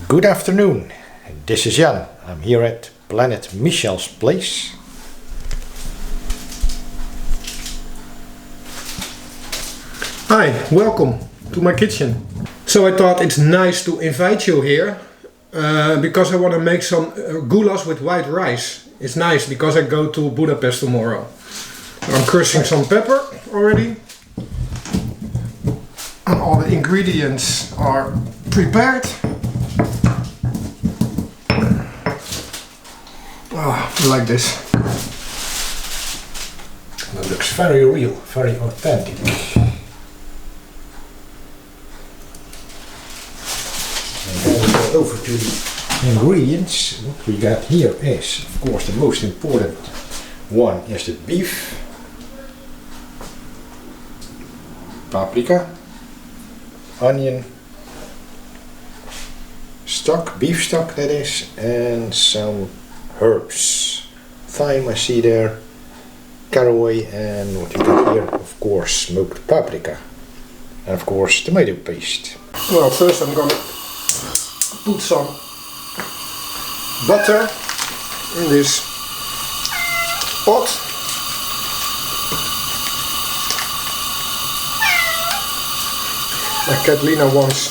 Good afternoon, this is Jan. I'm here at Planet Michel's place. Hi, welcome to my kitchen. So I thought it's nice to invite you here because I want to make some goulash with white rice. It's nice because I go to Budapest tomorrow. I'm crushing some pepper already. And all the ingredients are prepared. Oh, like this. That looks very real, very authentic. And then we go over to the ingredients. What we got here is, of course, the most important one is the beef, paprika, onion, stock, beef stock that is, and some herbs. Thyme I see there, caraway, and what we got here, of course, smoked paprika, and of course tomato paste. Well, first I'm gonna put some butter in this pot. My cat Lina wants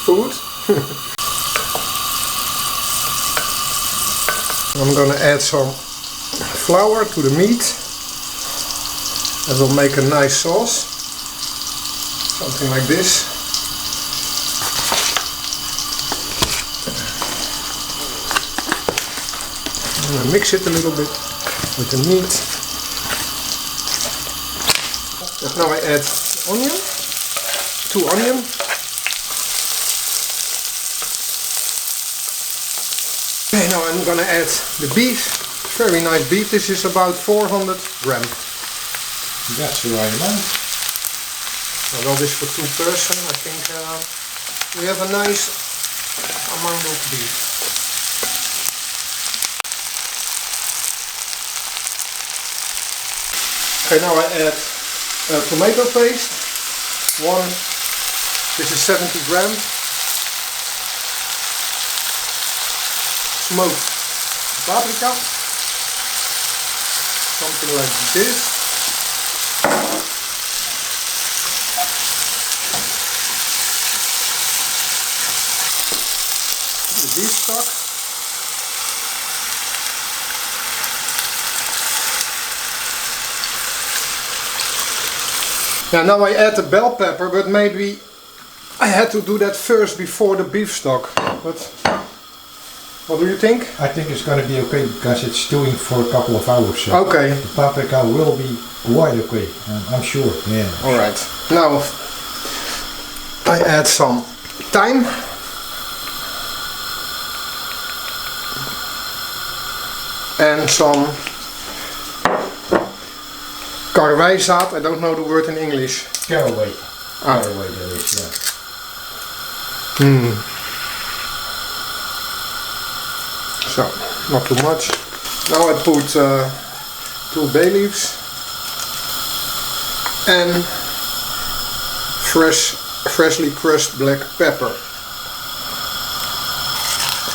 food. I'm gonna add some flour to the meat. That will make a nice sauce. Something like this. I'm gonna mix it a little bit with the meat. And now I add onion. 2 onions. Okay, now I'm gonna add the beef. Very nice beef. This is about 400 grams. That's the right amount. Well, this for 2 persons. I think we have a nice amount of beef. Okay, now I add tomato paste. This is 70 grams. Smoked paprika. Something like this. The beef stock. Yeah, now I add the bell pepper, but maybe I had to do that first before the beef stock. But what do you think? I think it's going to be okay because it's stewing for a couple of hours. So okay. The paprika will be quite okay, I'm sure. Yeah. Alright. Now I add some thyme. And some caraway zaad. I don't know the word in English. Caraway. Ah. Caraway that is, yeah. So, not too much. Now I put 2 bay leaves and freshly crushed black pepper.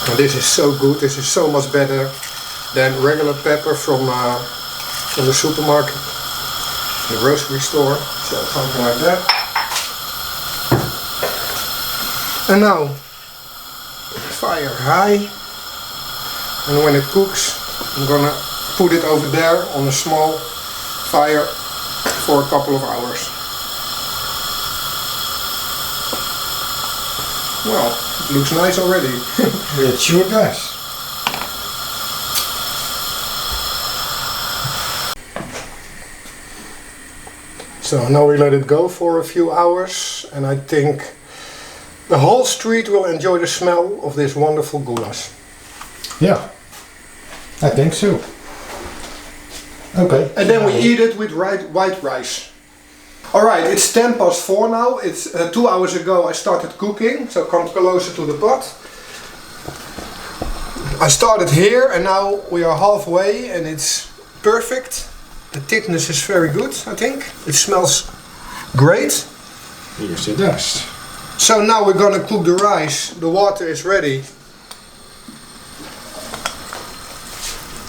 And this is so good. This is so much better than regular pepper from the supermarket, the grocery store. So something like that. And now fire high. And when it cooks, I'm gonna put it over there on a small fire for a couple of hours. Well, it looks nice already. It sure does. So now we let it go for a few hours, and I think the whole street will enjoy the smell of this wonderful goulash. Yeah. I think so. Okay. And then we eat it with white rice. Alright, it's 4:10 now. It's 2 hours ago I started cooking, so come closer to the pot. I started here and now we are halfway and it's perfect. The thickness is very good, I think. It smells great. Yes, it does. So now we're gonna cook the rice. The water is ready.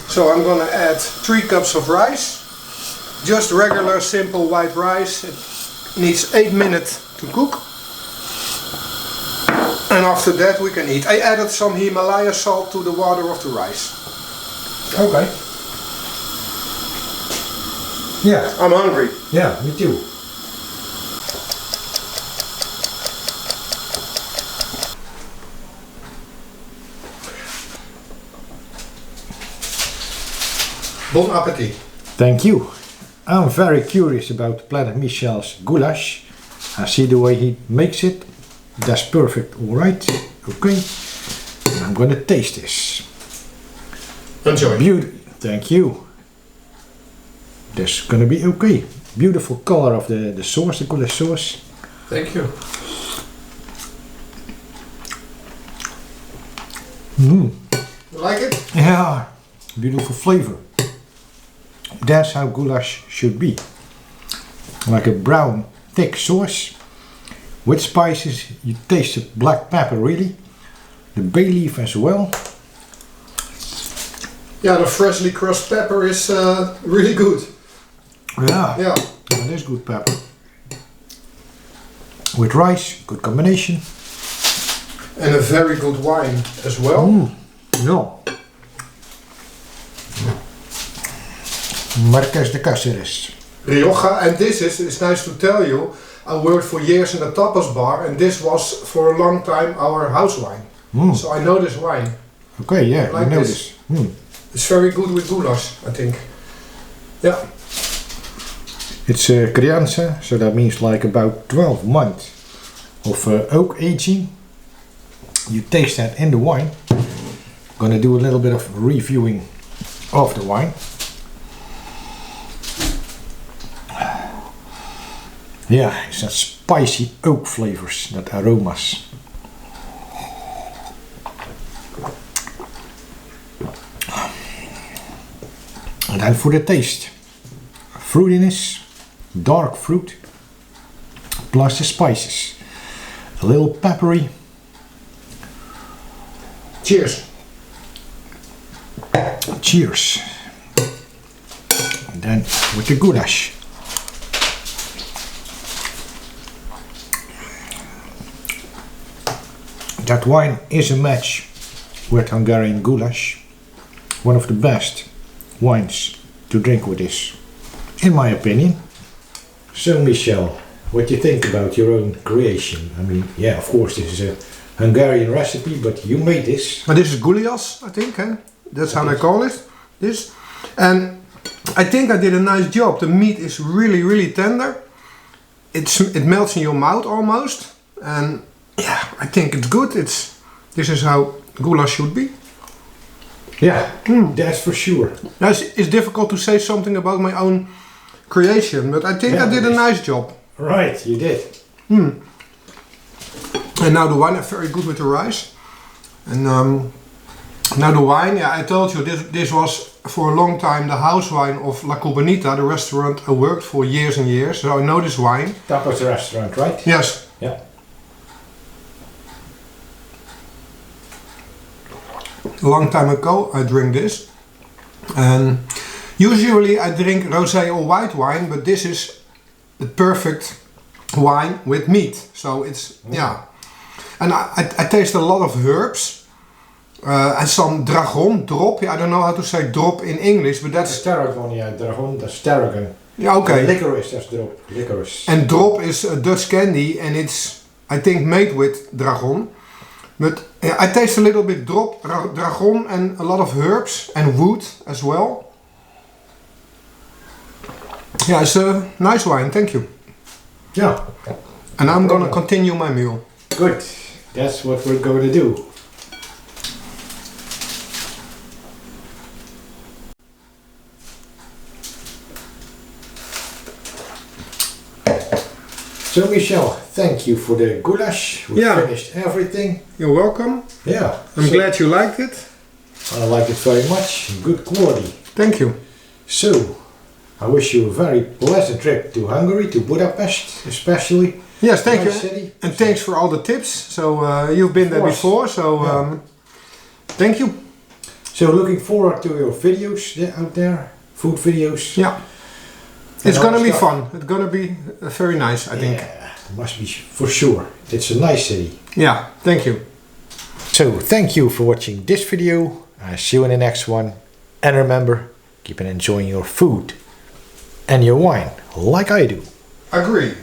So I'm gonna add 3 cups of rice. Just regular simple white rice. It needs 8 minutes to cook. And after that we can eat. I added some Himalaya salt to the water of the rice. Okay. Yeah. I'm hungry. Yeah, me too. Bon appetit. Thank you. I'm very curious about Planet Michel's goulash. I see the way he makes it. That's perfect. Alright. Okay. I'm gonna taste this. Enjoy. Thank you. That's gonna be okay. Beautiful color of the sauce, the goulash sauce. Thank you. Mm. You like it? Yeah. Beautiful flavor. That's how goulash should be. Like a brown, thick sauce with spices. You taste the black pepper really. The bay leaf as well. Yeah, the freshly crushed pepper is really good. Yeah. Yeah. That is good pepper. With rice, good combination. And a very good wine as well. Yeah. Marqués de Cáceres. Rioja, and this is, it's nice to tell you, I worked for years in a tapas bar and this was for a long time our house wine. So I know this wine. Okay, yeah, Like I know this. this. It's very good with goulash, I think. Yeah. It's Crianza, so that means like about 12 months of oak aging. You taste that in the wine. Gonna do a little bit of reviewing of the wine. Yeah, it's that spicy oak flavors, that aromas. And then for the taste, fruitiness, dark fruit, plus the spices, a little peppery. Cheers. Cheers. And then with the goulash. That wine is a match with Hungarian goulash. One of the best wines to drink with this, in my opinion. So Michel, what do you think about your own creation? I mean, yeah, of course this is a Hungarian recipe, but you made this. But this is Goulash, I think, eh? That's how they call it. This. And I think I did a nice job. The meat is really, really tender. It melts in your mouth almost. And yeah, I think it's good. This is how goulash should be. Yeah, that's for sure. It's difficult to say something about my own creation, but I think I did a nice job. Right, you did. And now the wine is very good with the rice. And now the wine, yeah, I told you this was for a long time the house wine of La Cubanita, the restaurant I worked for years and years. So I know this wine. Tapas restaurant, right? Yes. Yeah. A long time ago I drink this. And usually I drink rosé or white wine, but this is the perfect wine with meat. So it's, yeah. And I taste a lot of herbs. And some dragon, drop. I don't know how to say drop in English, but that's... Tarragon, yeah, dragon, that's tarragon. Yeah, okay. Licorice, that's drop, licorice. And drop is a Dutch candy and it's, I think, made with dragon. But I taste a little bit drop, dragon and a lot of herbs and wood as well. Yeah, it's a nice wine, thank you. Yeah. And I'm gonna continue my meal. Good, that's what we're going to do. So Michel, thank you for the goulash. We finished everything. You're welcome. Yeah. I'm glad you liked it. I like it very much. Good quality. Thank you. So, I wish you a very pleasant trip to Hungary, to Budapest especially. Yes, thank you. Nice city. And thanks for all the tips. So you've been there before, so thank you. So looking forward to your videos out there, food videos. Yeah. It's gonna be fun. It's gonna be very nice, I think. Yeah, must be for sure. It's a nice city. Yeah, thank you. So thank you for watching this video. I'll see you in the next one. And remember, keep on enjoying your food and your wine like I do. Agree.